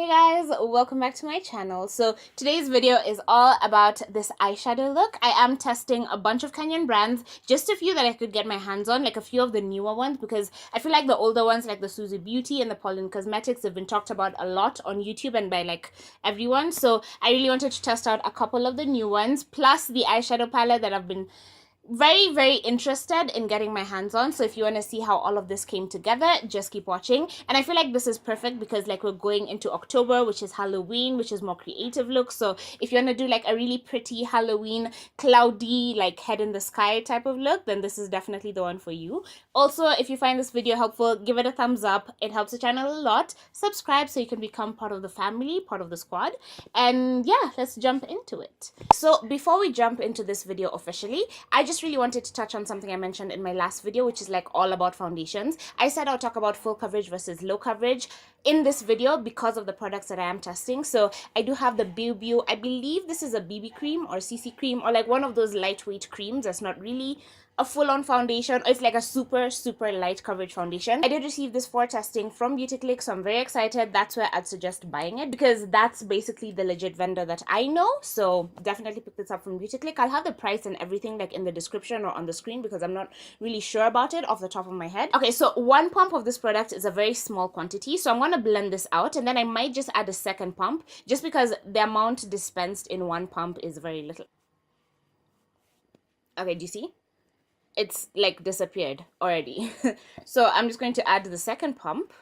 Hey guys, welcome back to my channel. So today's video is all about this eyeshadow look. I am testing a bunch of Kenyan brands, just a few that I could get my hands on, like a few of the newer ones, because I feel like the older ones like the Soooo Beauty and the Pollen Cosmetics have been talked about a lot on YouTube and by like everyone. So I really wanted to test out a couple of the new ones, plus the eyeshadow palette that I've been very interested in getting my hands on. So if you want to see how all of this came together, just keep watching. And I feel like this is perfect because like we're going into October, which is Halloween, which is more creative look. So if you want to do like a really pretty Halloween cloudy like head in the sky type of look, then this is definitely the one for you. Also, if you find this video helpful, give it a thumbs up. It helps the channel a lot. Subscribe so you can become part of the family, part of the squad. And yeah, let's jump into it. So before we jump into this video officially, I just really wanted to touch on something I mentioned in my last video, which is like all about foundations. I said I'll talk about full coverage versus low coverage in this video because of the products that I am testing. So I do have the Biwbiw. I believe this is a BB cream or CC cream or like one of those lightweight creams that's not really a full-on foundation. It's like a super light coverage foundation. I did receive this for testing from Beauty Click, so I'm very excited. That's where I'd suggest buying it because that's basically the legit vendor that I know. So definitely pick this up from Beauty Click. I'll have the price and everything like in the description or on the screen because I'm not really sure about it off the top of my head. Okay, so one pump of this product is a very small quantity, so I'm going to blend this out and then I might just add a second pump just because the amount dispensed in one pump is very little. Okay, do you see? It's like disappeared already. So I'm just going to add the second pump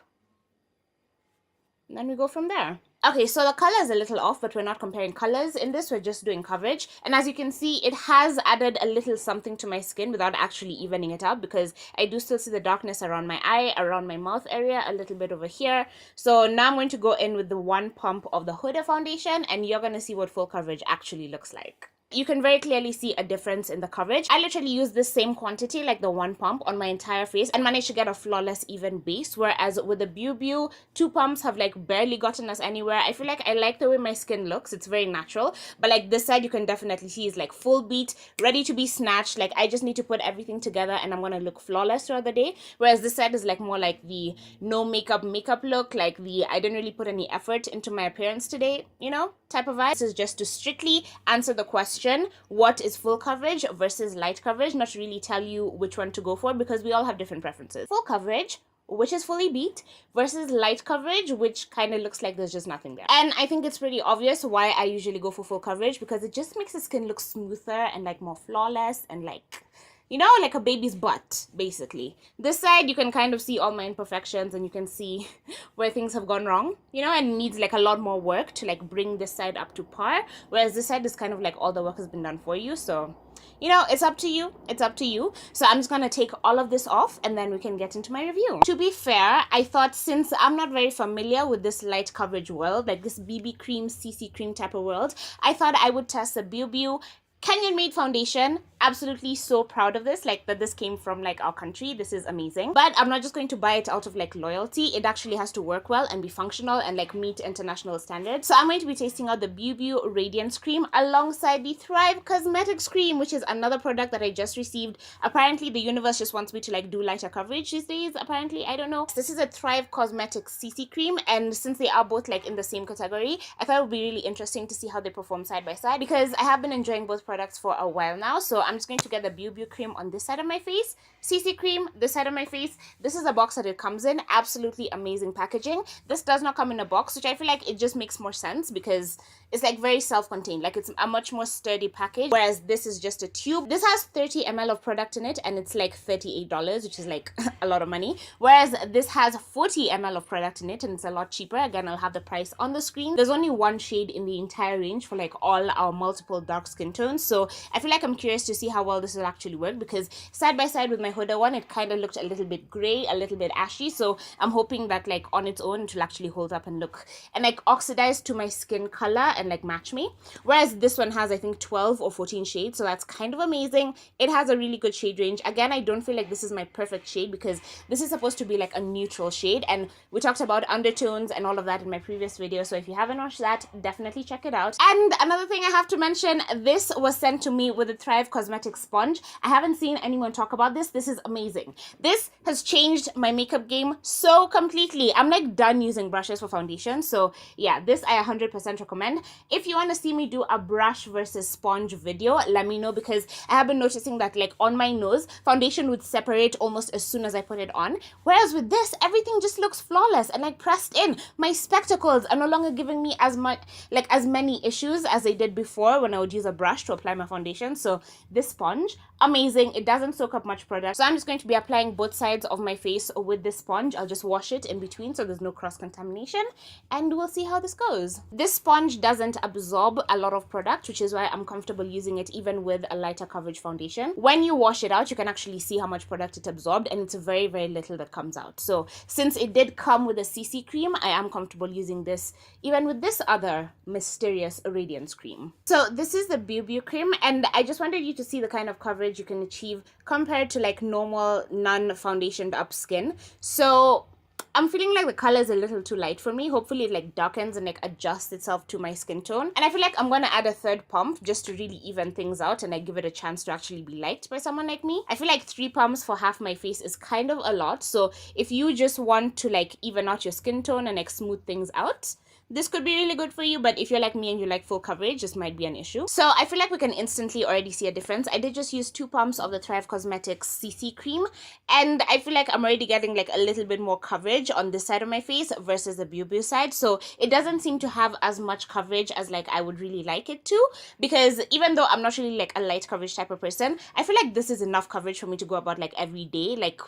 and then we go from there. Okay, so the color is a little off, but we're not comparing colors in this, we're just doing coverage. And as you can see, it has added a little something to my skin without actually evening it out because I do still see the darkness around my eye, around my mouth area, a little bit over here. So now I'm going to go in with the one pump of the Huddah foundation and you're going to see what full coverage actually looks like. You can very clearly see a difference in the coverage. I literally used the same quantity, like the one pump, on my entire face and managed to get a flawless even base, whereas with the Biwbiw, two pumps have like barely gotten us anywhere. I feel like I like the way my skin looks. It's very natural, but like this side you can definitely see is like full beat, ready to be snatched. Like I just need to put everything together and I'm gonna look flawless throughout the day, whereas this side is like more like the no makeup look, like the I didn't really put any effort into my appearance today, you know, type of vibe. This is just to strictly answer the question, what is full coverage versus light coverage, not really tell you which one to go for because we all have different preferences. Full coverage, which is fully beat, versus light coverage, which kind of looks like there's just nothing there. And I think it's pretty obvious why I usually go for full coverage because it just makes the skin look smoother and like more flawless and like, you know, like a baby's butt, basically. This side, you can kind of see all my imperfections and you can see where things have gone wrong, you know, and needs like a lot more work to like bring this side up to par. Whereas this side is kind of like all the work has been done for you. So, you know, it's up to you. It's up to you. So I'm just going to take all of this off and then we can get into my review. To be fair, I thought since I'm not very familiar with this light coverage world, like this BB cream, CC cream type of world, I thought I would test the Biwbiw Kenyan made foundation. Absolutely so proud of this, like that this came from like our country. This is amazing, but I'm not just going to buy it out of like loyalty. It actually has to work well and be functional and like meet international standards. So I'm going to be tasting out the Biwbiw Radiance cream alongside the Thrive Causemetics cream, which is another product that I just received. Apparently the universe just wants me to like do lighter coverage these days, apparently, I don't know. This is a Thrive Causemetics CC cream, and since they are both like in the same category, I thought it would be really interesting to see how they perform side by side because I have been enjoying both products for a while now. So I'm just going to get the Biwbiw cream on this side of my face, CC cream this side of my face. This is a box that it comes in. Absolutely amazing packaging. This does not come in a box, which I feel like it just makes more sense because it's like very self-contained, like it's a much more sturdy package, whereas this is just a tube. This has 30 ml of product in it and it's like $38, which is like a lot of money, whereas this has 40 ml of product in it and it's a lot cheaper. Again, I'll have the price on the screen. There's only one shade in the entire range for like all our multiple dark skin tones, so I feel like I'm curious to see how well this will actually work because side by side with my Huddah one, it kind of looked a little bit gray, a little bit ashy, so I'm hoping that like on its own it will actually hold up and look and like oxidize to my skin color and like match me, whereas this one has I think 12 or 14 shades, so that's kind of amazing. It has a really good shade range. Again, I don't feel like this is my perfect shade because this is supposed to be like a neutral shade, and we talked about undertones and all of that in my previous video, so if you haven't watched that, definitely check it out. And another thing I have to mention, this was was sent to me with the Thrive Cosmetics sponge. I haven't seen anyone talk about this. This is amazing. This has changed my makeup game so completely. I'm like done using brushes for foundation. So yeah, this I 100% recommend. If you want to see me do a brush versus sponge video, let me know, because I have been noticing that like on my nose, foundation would separate almost as soon as I put it on. Whereas with this, everything just looks flawless and like pressed in. My spectacles are no longer giving me as much, like as many issues as they did before when I would use a brush to apply my foundation. So this sponge, amazing. It doesn't soak up much product. So I'm just going to be applying both sides of my face with this sponge. I'll just wash it in between so there's no cross-contamination, and we'll see how this goes. This sponge doesn't absorb a lot of product, which is why I'm comfortable using it even with a lighter coverage foundation. When you wash it out, you can actually see how much product it absorbed, and it's very, very little that comes out. So since it did come with a CC cream, I am comfortable using this even with this other mysterious radiance cream. So this is the Biwbiw cream, and I just wanted you to see the kind of coverage you can achieve compared to like normal non-foundationed up skin. So I'm feeling like the color is a little too light for me. Hopefully it like darkens and like adjusts itself to my skin tone. And I feel like I'm gonna add a third pump just to really even things out and like give it a chance to actually be liked by someone like me. I feel like 3 pumps for half my face is kind of a lot. So if you just want to like even out your skin tone and like smooth things out, this could be really good for you. But if you're like me and you like full coverage, this might be an issue. So I feel like we can instantly already see a difference. I did just use 2 pumps of the Thrive Causemetics CC cream, and I feel like I'm already getting like a little bit more coverage on this side of my face versus the Biwbiw side. So it doesn't seem to have as much coverage as like I would really like it to, because even though I'm not really like a light coverage type of person, I feel like this is enough coverage for me to go about like every day. Like,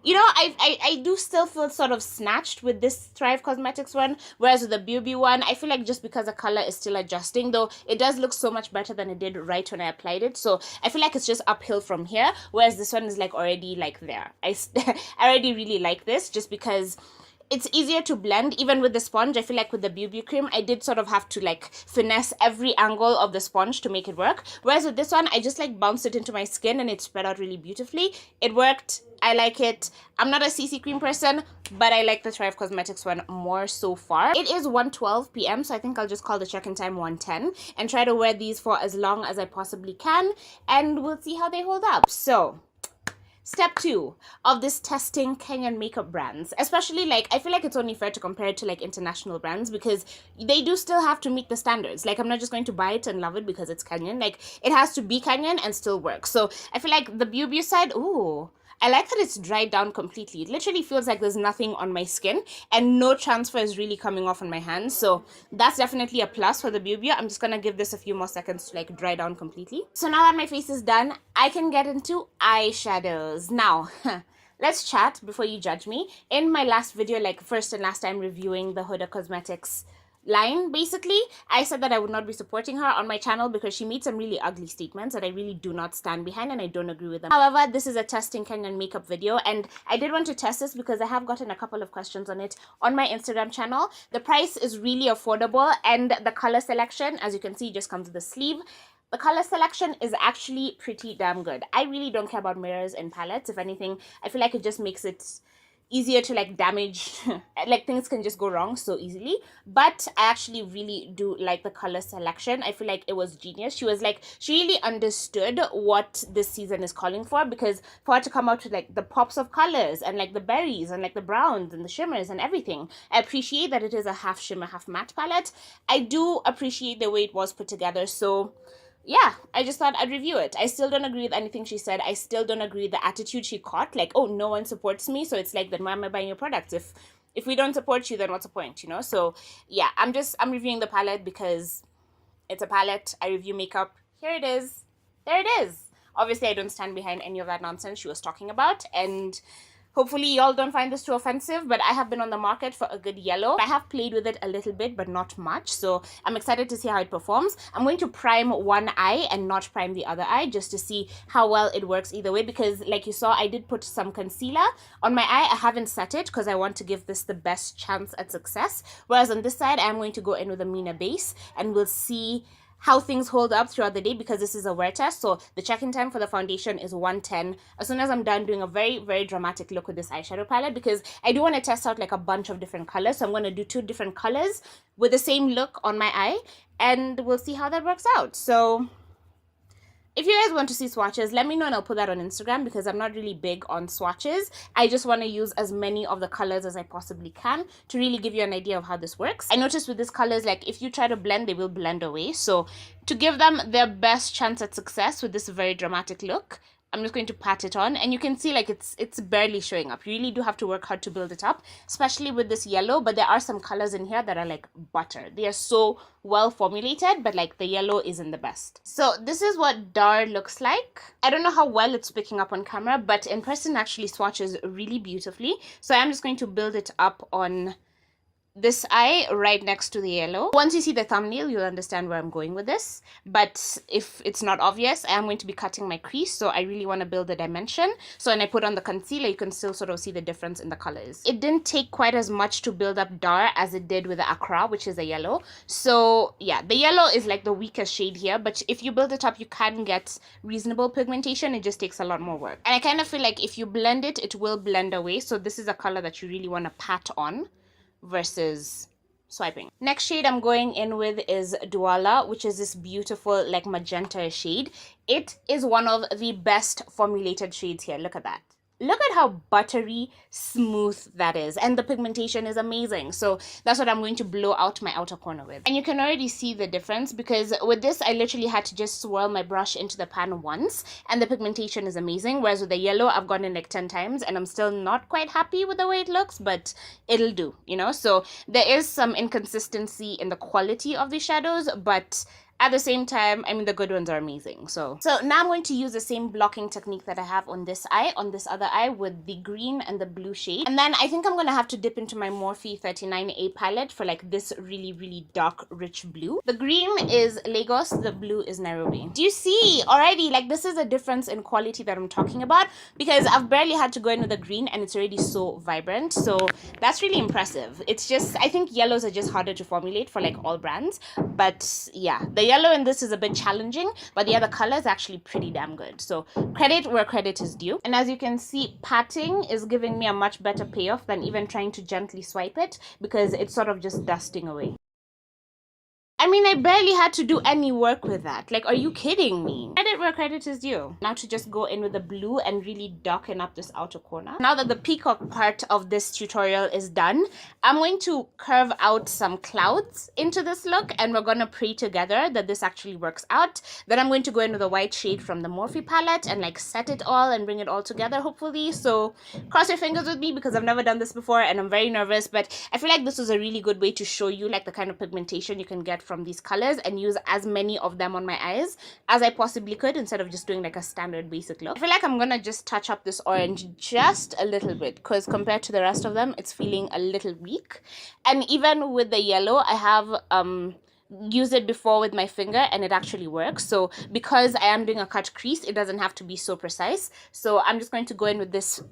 you know, I do still feel sort of snatched with this Thrive Causemetics one, whereas with the Biwbiw one, I feel like just because the color is still adjusting, though it does look so much better than it did right when I applied it. So I feel like it's just uphill from here, whereas this one is like already like there. I already really like this just because it's easier to blend. Even with the sponge, I feel like with the Biwbiw cream, I did sort of have to like finesse every angle of the sponge to make it work. Whereas with this one, I just like bounced it into my skin and it spread out really beautifully. It worked. I like it. I'm not a CC cream person, but I like the Thrive Causemetics one more so far. It is 1:12 p.m. so I think I'll just call the check-in time 1:10 and try to wear these for as long as I possibly can, and we'll see how they hold up. So step 2 of this testing Kenyan makeup brands, especially like I feel like it's only fair to compare it to like international brands because they do still have to meet the standards. Like I'm not just going to buy it and love it because it's Kenyan. Like it has to be Kenyan and still work. So I feel like the Biwbiw side, ooh, I like that it's dried down completely. It literally feels like there's nothing on my skin and no transfer is really coming off on my hands. So that's definitely a plus for the Biwbiw. I'm just gonna give this a few more seconds to like dry down completely. So now that my face is done, I can get into eyeshadows. Now, let's chat before you judge me. In my last video, like first and last time reviewing the Huddah Cosmetics line, basically, I said that I would not be supporting her on my channel because she made some really ugly statements that I really do not stand behind and I don't agree with them. However, this is a testing Kenyan makeup video and I did want to test this because I have gotten a couple of questions on it on my Instagram channel. The price is really affordable and the color selection, as you can see, just comes with the sleeve. The color selection is actually pretty damn good. I really don't care about mirrors and palettes. If anything, I feel like it just makes it easier to like damage, like things can just go wrong so easily. But I actually really do like the color selection. I feel like it was genius. She really understood what this season is calling for, because for her to come out with like the pops of colors and like the berries and like the browns and the shimmers and everything, I appreciate that it is a half shimmer, half matte palette. I do appreciate the way it was put together. So yeah, I just thought I'd review it. I still don't agree with anything she said. I still don't agree with the attitude she caught. Like, oh, no one supports me, so it's like, then why am I buying your products? If we don't support you, then what's the point, you know? So yeah, I'm reviewing the palette because it's a palette. I review makeup. Here it is. There it is. Obviously, I don't stand behind any of that nonsense she was talking about, and hopefully y'all don't find this too offensive, but I have been on the market for a good yellow. I have played with it a little bit, but not much. So I'm excited to see how it performs. I'm going to prime one eye and not prime the other eye just to see how well it works either way. Because like you saw, I did put some concealer on my eye. I haven't set it because I want to give this the best chance at success. Whereas on this side, I'm going to go in with a Mina base and we'll see how things hold up throughout the day, because this is a wear test. So the check-in time for the foundation is 1:10. As soon as I'm done doing a very, very dramatic look with this eyeshadow palette, because I do want to test out like a bunch of different colors. So I'm going to do 2 different colors with the same look on my eye, and we'll see how that works out. So If you guys want to see swatches, let me know and I'll put that on Instagram because I'm not really big on swatches. I just want to use as many of the colors as I possibly can to really give you an idea of how this works. I noticed with these colors, like if you try to blend, they will blend away. So to give them their best chance at success with this very dramatic look, I'm just going to pat it on, and you can see like it's barely showing up. You really do have to work hard to build it up, especially with this yellow, but there are some colors in here that are like butter. They are so well formulated, but like the yellow isn't the best. So this is what Dar looks like. I don't know how well it's picking up on camera, but in person actually swatches really beautifully. So I'm just going to build it up on this eye right next to the yellow. Once you see the thumbnail, you'll understand where I'm going with this. But if it's not obvious, I am going to be cutting my crease, so I really want to build the dimension. So when I put on the concealer, you can still sort of see the difference in the colors. It didn't take quite as much to build up Dar as it did with the Accra, which is the yellow. So yeah, the yellow is like the weakest shade here, but if you build it up, you can get reasonable pigmentation. It just takes a lot more work. And I kind of feel like if you blend it, it will blend away. So this is a color that you really want to pat on versus swiping. Next shade I'm going in with is Dwolla, which is this beautiful like magenta shade. It is one of the best formulated shades here. Look at that. Look at how buttery smooth that is, and the pigmentation is amazing. So that's what I'm going to blow out my outer corner with. And you can already see the difference because with this I literally had to just swirl my brush into the pan once and the pigmentation is amazing, whereas with the yellow I've gone in like 10 times and I'm still not quite happy with the way it looks, but it'll do, you know. So there is some inconsistency in the quality of the shadows, but at the same time, I mean, the good ones are amazing. So now I'm going to use the same blocking technique that I have on this eye, on this other eye with the green and the blue shade. And then I think I'm going to have to dip into my Morphe 39A palette for like this really, really dark, rich blue. The green is Lagos, the blue is Nairobi. Do you see already? Like this is a difference in quality that I'm talking about because I've barely had to go in with the green and it's already so vibrant. So that's really impressive. It's just, I think yellows are just harder to formulate for like all brands. But yeah, the yellow in this is a bit challenging, but the other color is actually pretty damn good. So credit where credit is due. And as you can see, patting is giving me a much better payoff than even trying to gently swipe it because it's sort of just dusting away. I mean, I barely had to do any work with that. Like, are you kidding me? Credit where credit is due. Now to just go in with the blue and really darken up this outer corner. Now that the peacock part of this tutorial is done, I'm going to curve out some clouds into this look and we're going to pray together that this actually works out. Then I'm going to go in with a white shade from the Morphe palette and like set it all and bring it all together, hopefully. So cross your fingers with me because I've never done this before and I'm very nervous, but I feel like this was a really good way to show you like the kind of pigmentation you can get from these colors and use as many of them on my eyes as I possibly could instead of just doing like a standard basic look. I feel like I'm gonna just touch up this orange just a little bit because compared to the rest of them, it's feeling a little weak. And even with the yellow, I have used it before with my finger and it actually works. So because I am doing a cut crease, it doesn't have to be so precise. So I'm just going to go in with this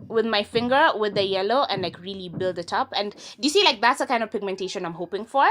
with my finger with the yellow and like really build it up. And do you see, like that's the kind of pigmentation I'm hoping for,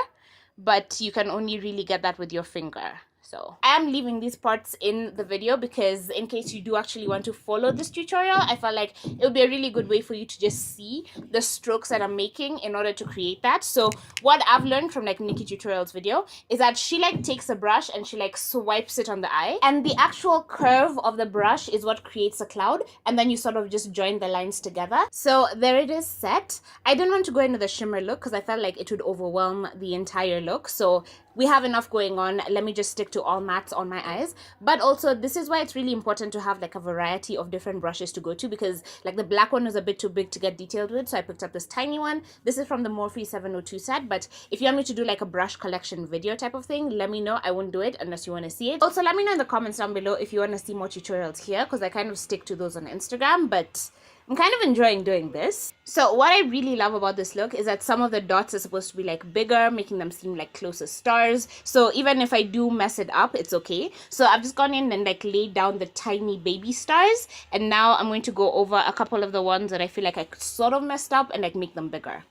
but you can only really get that with your finger. So I am leaving these parts in the video because in case you do actually want to follow this tutorial, I felt like it would be a really good way for you to just see the strokes that I'm making in order to create that. So what I've learned from like Nikki Tutorial's video is that she like takes a brush and she like swipes it on the eye, and the actual curve of the brush is what creates a cloud, and then you sort of just join the lines together. So there it is set. I didn't want to go into the shimmer look because I felt like it would overwhelm the entire look. So we have enough going on. Let me just stick to all mattes on my eyes. But also this is why it's really important to have like a variety of different brushes to go to, because like the black one was a bit too big to get detailed with, so I picked up this tiny one. This is from the Morphe 702 set, but if you want me to do like a brush collection video type of thing, let me know. I won't do it unless you want to see it. Also let me know in the comments down below if you want to see more tutorials here, because I kind of stick to those on Instagram, but I'm kind of enjoying doing this. So what I really love about this look is that some of the dots are supposed to be like bigger, making them seem like closer stars. So even if I do mess it up, it's okay. So I've just gone in and like laid down the tiny baby stars. And now I'm going to go over a couple of the ones that I feel like I sort of messed up and like make them bigger.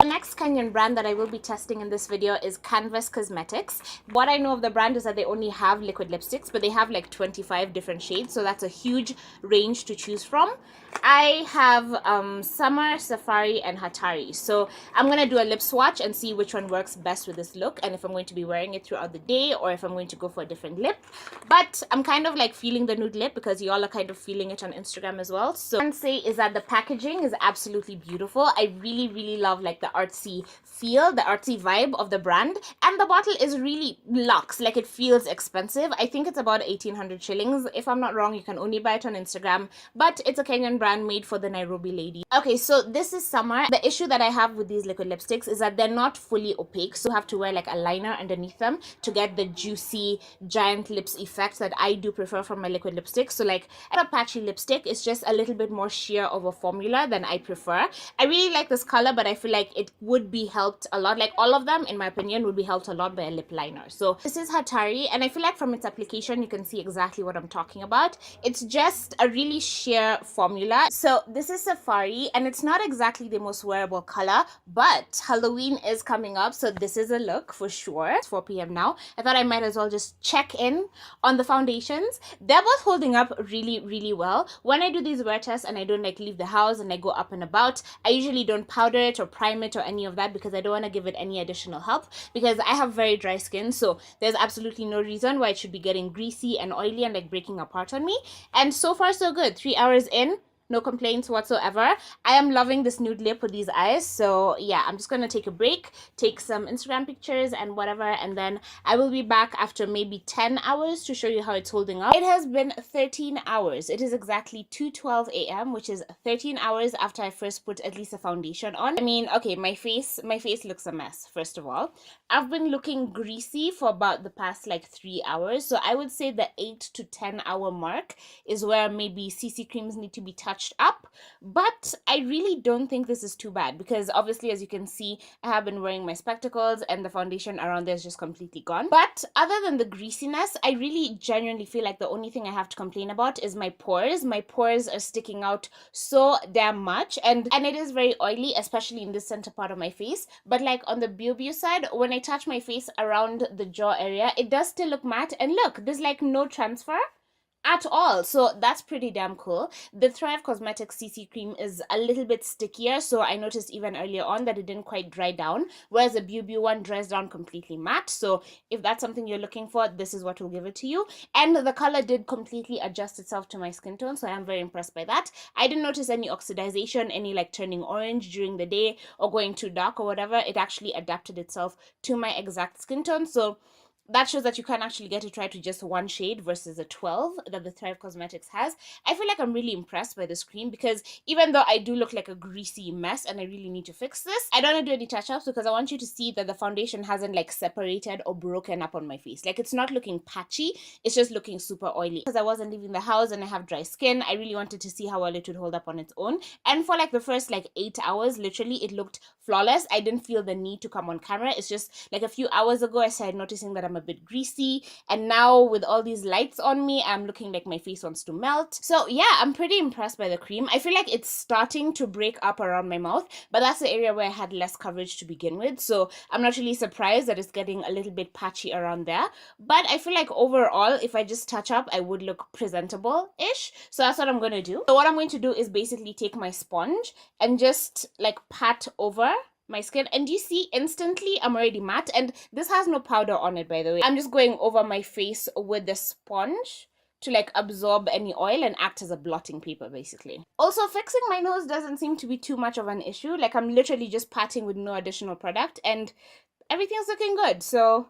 The next Kenyan brand that I will be testing in this video is Thrive Cosmetics. What I know of the brand is that they only have liquid lipsticks, but they have like 25 different shades, so that's a huge range to choose from. I have Summer, Safari, and Hatari. So I'm going to do a lip swatch and see which one works best with this look, and if I'm going to be wearing it throughout the day or if I'm going to go for a different lip. But I'm kind of like feeling the nude lip because y'all are kind of feeling it on Instagram as well. So what I can say is that the packaging is absolutely beautiful. I really, really love like the artsy feel, the artsy vibe of the brand. And the bottle is really luxe, like it feels expensive. I think it's about 1800 shillings. If I'm not wrong, you can only buy it on Instagram, but it's a Kenyan brand made for the Nairobi lady. Okay, so this is Summer. The issue that I have with these liquid lipsticks is that they're not fully opaque, so you have to wear like a liner underneath them to get the juicy giant lips effect that I do prefer from my liquid lipstick. So like a patchy lipstick is just a little bit more sheer of a formula than I prefer. I really like this color, but I feel like it would be helped a lot, like all of them in my opinion would be helped a lot by a lip liner. So this is Hatari, and I feel like from its application you can see exactly what I'm talking about. It's just a really sheer formula. So this is Safari, and it's not exactly the most wearable color, but Halloween is coming up, so this is a look for sure. It's 4 p.m. now. I thought I might as well just check in on the foundations. They're both holding up really, really well. When I do these wear tests and I don't like leave the house and I go up and about, I usually don't powder it or prime it or any of that because I don't want to give it any additional help, because I have very dry skin, so there's absolutely no reason why it should be getting greasy and oily and like breaking apart on me. And so far so good. 3 hours in, no complaints whatsoever. I am loving this nude lip with these eyes. So yeah, I'm just gonna take a break, take some Instagram pictures and whatever, and then I will be back after maybe 10 hours to show you how it's holding up. It has been 13 hours. It is exactly 2:12 a.m., which is 13 hours after I first put at least a foundation on. I mean, okay, my face looks a mess, first of all. I've been looking greasy for about the past like 3 hours. So I would say the 8 to 10 hour mark is where maybe CC creams need to be touched up, but I really don't think this is too bad because obviously, as you can see, I have been wearing my spectacles and the foundation around there is just completely gone. But other than the greasiness, I really genuinely feel like the only thing I have to complain about is my pores. My pores are sticking out so damn much, and it is very oily, especially in this center part of my face. But like on the Biwbiw side, when I touch my face around the jaw area, it does still look matte, and look, there's like no transfer at all. So that's pretty damn cool. The Thrive Causemetics CC cream is a little bit stickier, so I noticed even earlier on that it didn't quite dry down, whereas the Biwbiw one dries down completely matte. So if that's something you're looking for, this is what will give it to you. And the color did completely adjust itself to my skin tone, so I am very impressed by that. I didn't notice any oxidization, any like turning orange during the day or going too dark or whatever. It actually adapted itself to my exact skin tone. So that shows that you can actually get it right to just one shade versus a 12 that the Thrive Causemetics has. I feel like I'm really impressed by this cream because even though I do look like a greasy mess and I really need to fix this, I don't want to do any touch-ups because I want you to see that the foundation hasn't like separated or broken up on my face. Like it's not looking patchy, it's just looking super oily. Because I wasn't leaving the house and I have dry skin, I really wanted to see how well it would hold up on its own. And for like the first like 8 hours, literally it looked flawless. I didn't feel the need to come on camera. It's just like a few hours ago I started noticing that I'm a bit greasy, and now with all these lights on me, I'm looking like my face wants to melt. So yeah, I'm pretty impressed by the cream. I feel like it's starting to break up around my mouth, but that's the area where I had less coverage to begin with, so I'm not really surprised that it's getting a little bit patchy around there. But I feel like overall, if I just touch up, I would look presentable-ish. So that's what I'm going to do. So what I'm going to do is basically take my sponge and just like pat over my skin, and you see instantly I'm already matte, and this has no powder on it, by the way. I'm just going over my face with the sponge to like absorb any oil and act as a blotting paper basically. Also, fixing my nose doesn't seem to be too much of an issue. Like I'm literally just patting with no additional product and everything's looking good. So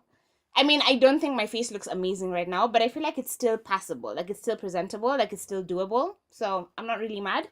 I mean, I don't think my face looks amazing right now, but I feel like it's still passable, like it's still presentable, like it's still doable, so I'm not really mad.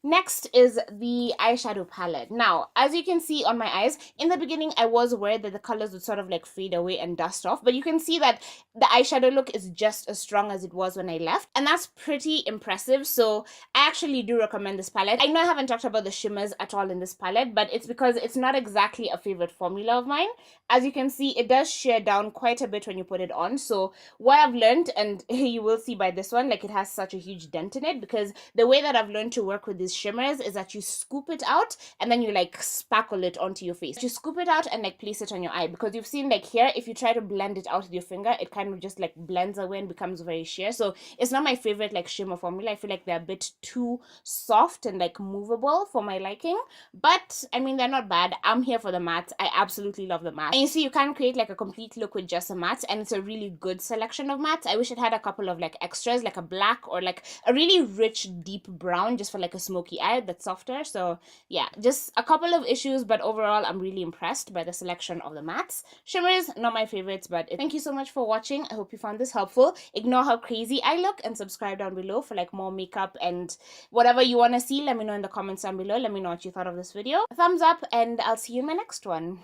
Next is the eyeshadow palette. Now, as you can see on my eyes, in the beginning I was worried that the colors would sort of like fade away and dust off, but you can see that the eyeshadow look is just as strong as it was when I left, and that's pretty impressive. So I actually do recommend this palette. I know I haven't talked about the shimmers at all in this palette, but it's because it's not exactly a favorite formula of mine. As you can see, it does shear down quite a bit when you put it on. So what I've learned, and you will see by this one, like it has such a huge dent in it, because the way that I've learned to work with these these shimmers is that you scoop it out and then you like spackle it onto your face. You scoop it out and like place it on your eye, because you've seen like here, if you try to blend it out with your finger, it kind of just like blends away and becomes very sheer. So it's not my favorite like shimmer formula. I feel like they're a bit too soft and like movable for my liking, but I mean, they're not bad. I'm here for the matte. I absolutely love the matte. And you see, you can create like a complete look with just a matte, and it's a really good selection of mattes. I wish it had a couple of like extras, like a black or like a really rich deep brown, just for like a smoky eye that's softer. So yeah, just a couple of issues, but overall I'm really impressed by the selection of the mattes. Shimmers, not my favorites, but thank you so much for watching. I hope you found this helpful. Ignore how crazy I look and subscribe down below for like more makeup and whatever you want to see. Let me know in the comments down below. Let me know what you thought of this video. A thumbs up, and I'll see you in my next one.